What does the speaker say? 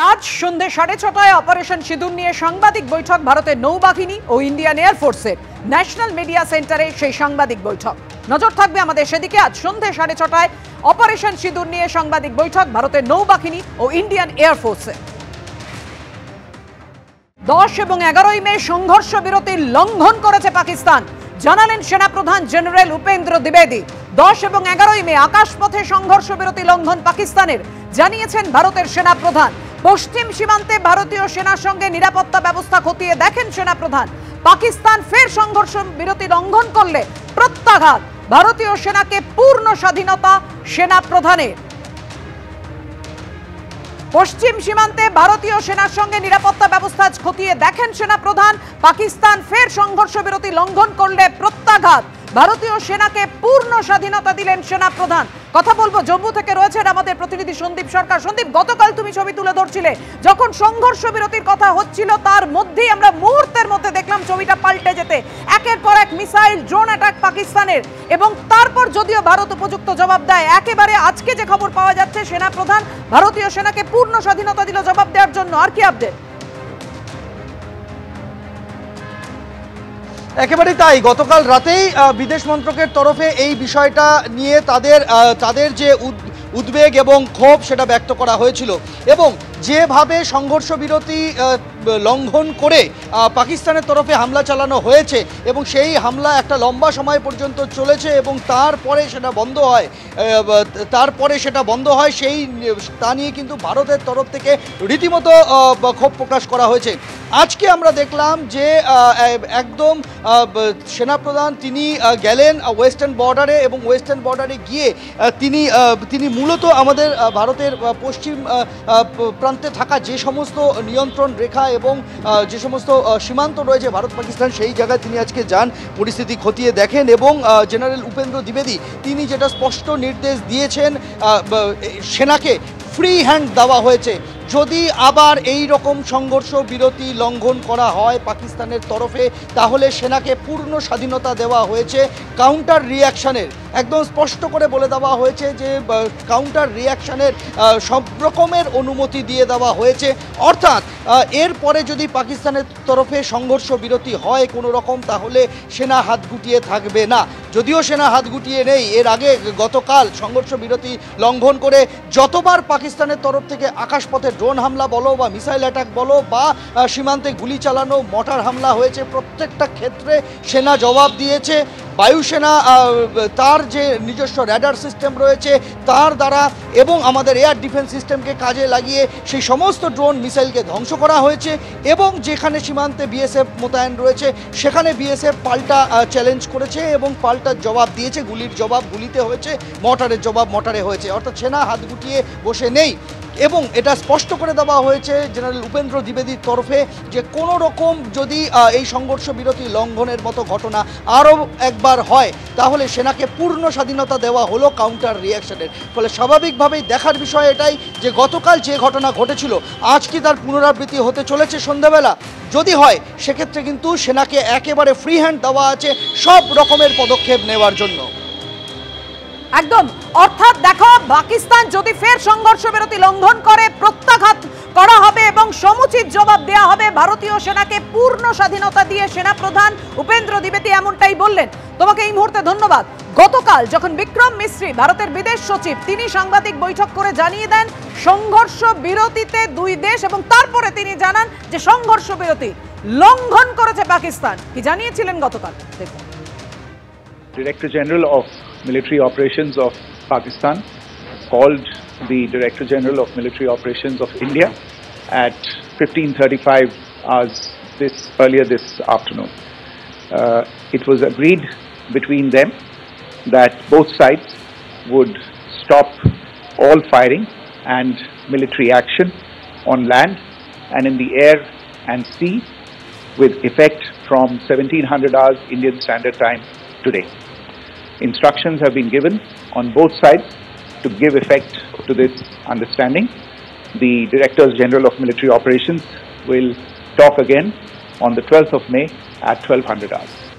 আজ সন্ধ্যে 6:30টায় অপারেশন সিঁদুর নিয়ে সাংবাদিক বৈঠক ভারতের নৌবাহিনী ও ইন্ডিয়ান এয়ারফোর্সের ন্যাশনাল মিডিয়া সেন্টারে সেই সাংবাদিক বৈঠক। নজর থাকবে আমাদের সেদিকে। আজ সন্ধ্যে 6:30টায় অপারেশন সিঁদুর নিয়ে সাংবাদিক বৈঠক ভারতের নৌবাহিনী ও ইন্ডিয়ান এয়ারফোর্সের। 10 এবং 11ই মে সংঘর্ষ বিরতির লঙ্ঘন করেছে পাকিস্তান, জানালেন সেনাপ্রধান জেনারেল উপেন্দ্র দ্বিবেদী। 10 এবং 11ই মে আকাশপথে সংঘর্ষ বিরতি লঙ্ঘন পাকিস্তানের, জানিয়েছেন ভারতের সেনাপ্রধান। পশ্চিম সীমান্তে ভারতীয় সেনার সঙ্গে নিরাপত্তা ব্যবস্থা খতিয়ে দেখেন সেনাপ্রধান। পাকিস্তান ফের সংঘর্ষ বিরতি লঙ্ঘন করলে প্রত্যাঘাত, ভারতীয় সেনাকে পূর্ণ স্বাধীনতা সেনাপ্রধানের। পশ্চিম সীমান্তে ভারতীয় সেনার সঙ্গে নিরাপত্তা ব্যবস্থা খতিয়ে দেখেন সেনাপ্রধান। পাকিস্তান ফের সংঘর্ষ বিরতি লঙ্ঘন করলে প্রত্যাঘাত, ভারতীয় সেনাকে পূর্ণ স্বাধীনতা দিলেন সেনাপ্রধান। কথা বলবো, জম্মু থেকে রয়েছেন আমাদের প্রতিনিধি সন্দীপ সরকার। সন্দীপ, গতকাল তুমি ছবি তুলে ধরছিলে, যখন সংঘর্ষ বিরতির কথা হচ্ছিল তার মধ্যেই আমরা মুহূর্তের মধ্যে দেখলাম ছবিটা পাল্টে যেতে। একের পর এক মিসাইল, ড্রোন অ্যাটাক পাকিস্তানের, এবং তারপর যদিও ভারত উপযুক্ত জবাব দেয়। একেবারে আজকে যে খবর পাওয়া যাচ্ছে, সেনাপ্রধান ভারতীয় সেনাকে পূর্ণ স্বাধীনতা দিল জবাব দেওয়ার জন্য। আর কি আপডেট? একেবারেই তাই। গতকাল রাতেই বিদেশ মন্ত্রকের তরফে এই বিষয়টা নিয়ে তাদের যে উদ্বেগ এবং ক্ষোভ সেটা ব্যক্ত করা হয়েছিল, এবং যেভাবে সংঘর্ষ বিরতি লঙ্ঘন করে পাকিস্তানের তরফে হামলা চালানো হয়েছে এবং সেই হামলা একটা লম্বা সময় পর্যন্ত চলেছে এবং তারপরে সেটা বন্ধ হয় সেই তা নিয়ে কিন্তু ভারতের তরফ থেকে রীতিমতো ক্ষোভ প্রকাশ করা হয়েছে। আজকে আমরা দেখলাম যে একদম সেনাপ্রধান তিনি গেলেন ওয়েস্টার্ন বর্ডারে, এবং ওয়েস্টার্ন বর্ডারে গিয়ে তিনি মূলত আমাদের ভারতের পশ্চিম প্রান্তে থাকা যে সমস্ত নিয়ন্ত্রণ রেখা এবং যে সমস্ত সীমান্ত রয়েছে ভারত পাকিস্তান, সেই জায়গায় তিনি আজকে যান, পরিস্থিতি খতিয়ে দেখেন। এবং জেনারেল উপেন্দ্র দ্বিবেদী তিনি যেটা স্পষ্ট নির্দেশ দিয়েছেন, সেনাকে ফ্রি হ্যান্ড দেওয়া হয়েছে। যদি আবার এই রকম সংঘর্ষ বিরতি লঙ্ঘন করা হয় পাকিস্তানের তরফে, তাহলে সেনাকে পূর্ণ স্বাধীনতা দেওয়া হয়েছে কাউন্টার রিয়াকশনের। একদম স্পষ্ট করে বলে দেওয়া হয়েছে যে কাউন্টার রিয়াকশনের সব রকমের অনুমতি দিয়ে দেওয়া হয়েছে। অর্থাৎ এরপরে যদি পাকিস্তানের তরফে সংঘর্ষ বিরতি হয় কোনো রকম, তাহলে সেনা হাত গুটিয়ে থাকবে না। যদিও সেনা হাত গুটিয়ে নেই, এর আগে গতকাল সংঘর্ষ বিরতি লঙ্ঘন করে যতবার পাকিস্তানের তরফ থেকে আকাশপথে ড্রোন হামলা বলো বা মিসাইল অ্যাটাক বলো বা সীমান্তে গুলি চালানো, মর্টার হামলা হয়েছে, প্রত্যেকটা ক্ষেত্রে সেনা জবাব দিয়েছে। বায়ুসেনা তার যে নিজস্ব র্যাডার সিস্টেম রয়েছে তার দ্বারা এবং আমাদের এয়ার ডিফেন্স সিস্টেমকে কাজে লাগিয়ে সেই সমস্ত ড্রোন মিসাইলকে ধ্বংস করা হয়েছে। এবং যেখানে সীমান্তে বিএসএফ মোতায়েন রয়েছে সেখানে বিএসএফ পাল্টা চ্যালেঞ্জ করেছে এবং পাল্টা জবাব দিয়েছে। গুলির জবাব গুলিতে হয়েছে, মর্টারের জবাব মর্টারে হয়েছে। অর্থাৎ সেনা হাত গুটিয়ে বসে নেই। এবং এটা স্পষ্ট করে দেওয়া হয়েছে জেনারেল উপেন্দ্র দ্বিবেদীর তরফে যে কোনো রকম যদি এই সংঘর্ষ বিরতি লঙ্ঘনের মতো ঘটনা আরও একবার হয়, তাহলে সেনাকে পূর্ণ স্বাধীনতা দেওয়া হলো কাউন্টার রিয়াকশনের। ফলে স্বাভাবিকভাবেই দেখার বিষয় এটাই যে গতকাল যে ঘটনা ঘটেছিল আজ কি তার পুনরাবৃত্তি হতে চলেছে সন্ধ্যাবেলা? যদি হয় সেক্ষেত্রে কিন্তু সেনাকে একেবারে ফ্রি হ্যান্ড দেওয়া আছে সব রকমের পদক্ষেপ নেওয়ার জন্য। একদম, অর্থাৎ দেখো, পাকিস্তান যদি ফের সংঘর্ষ বিরতি লঙ্ঘন করে প্রত্যাঘাত করা হবে এবং সমুচিত জবাব দেওয়া হবে। ভারতীয় সেনাকে পূর্ণ স্বাধীনতা দিয়ে সেনাপ্রধান উপেন্দ্র দ্বিবেদী এমনটাই বললেন। তোমাকে এই মুহূর্তে ধন্যবাদ। গতকাল যখন বিক্রম মিশ্রি, ভারতের বিদেশ সচিব, তিনি সাংবাদিক বৈঠক করে জানিয়ে দেন সংঘর্ষ বিরতিতে দুই দেশ, এবং তারপরে তিনি জানান যে সংঘর্ষ বিরতি লঙ্ঘন করেছে পাকিস্তান। কি জানিয়েছিলেন গতকাল? দেখুন। Director General of Military Operations of Pakistan called the Director General of Military Operations of India at 15:35 hours earlier this afternoon. It was agreed between them that both sides would stop all firing and military action on land and in the air and sea with effect from 1700 hours Indian Standard Time today. Instructions have been given on both sides to give effect to this understanding. The Directors General of Military Operations will talk again on the 12th of May at 1200 hours.